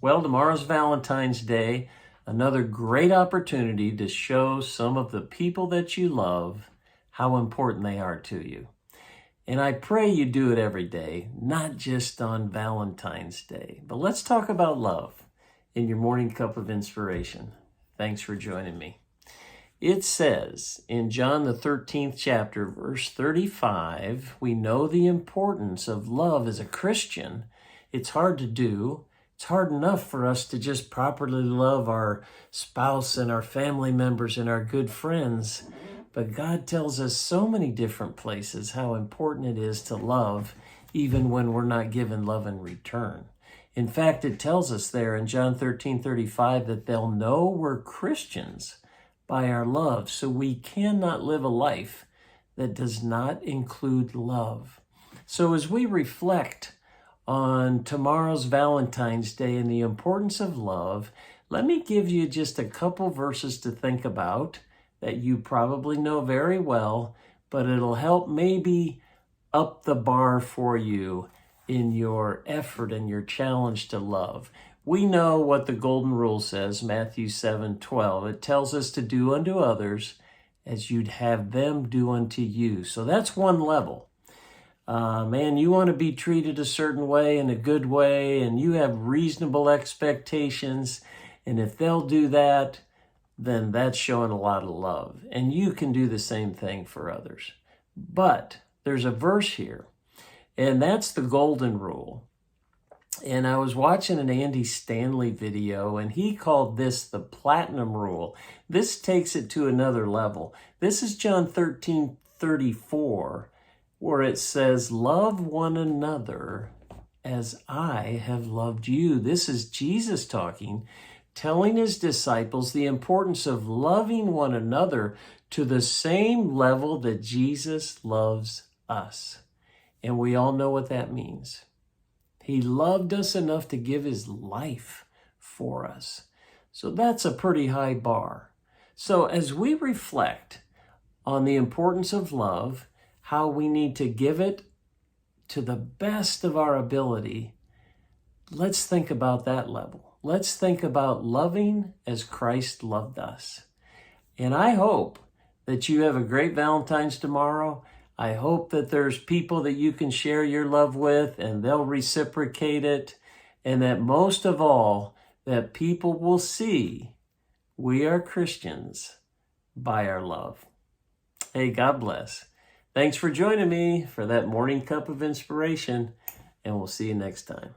Well, tomorrow's Valentine's Day, another great opportunity to show some of the people that you love how important they are to you. And I pray you do it every day, not just on Valentine's Day. But let's talk about love in your morning cup of inspiration. Thanks for joining me. It says in John the 13th chapter, verse 35, we know the importance of love as a Christian. It's hard to do. It's hard enough for us to just properly love our spouse and our family members and our good friends. But God tells us so many different places how important it is to love, even when we're not given love in return. In fact, it tells us there in John 13:35 that they'll know we're Christians by our love. So we cannot live a life that does not include love. So as we reflect on tomorrow's Valentine's Day and the importance of love, let me give you just a couple verses to think about that you probably know very well, but it'll help maybe up the bar for you in your effort and your challenge to love. We know what the golden rule says, Matthew 7:12. It tells us to do unto others as you'd have them do unto you. So that's one level. Man, you want to be treated a certain way, in a good way, and you have reasonable expectations. And if they'll do that, then that's showing a lot of love. And you can do the same thing for others. But there's a verse here, and that's the golden rule. And I was watching an Andy Stanley video, and he called this the platinum rule. This takes it to another level. This is John 13:34, where it says, love one another as I have loved you. This is Jesus talking, telling his disciples the importance of loving one another to the same level that Jesus loves us. And we all know what that means. He loved us enough to give his life for us. So that's a pretty high bar. So as we reflect on the importance of love, how we need to give it to the best of our ability, let's think about that level. Let's think about loving as Christ loved us. And I hope that you have a great Valentine's tomorrow. I hope that there's people that you can share your love with and they'll reciprocate it. And that most of all, that people will see we are Christians by our love. Hey, God bless. Thanks for joining me for that morning cup of inspiration, and we'll see you next time.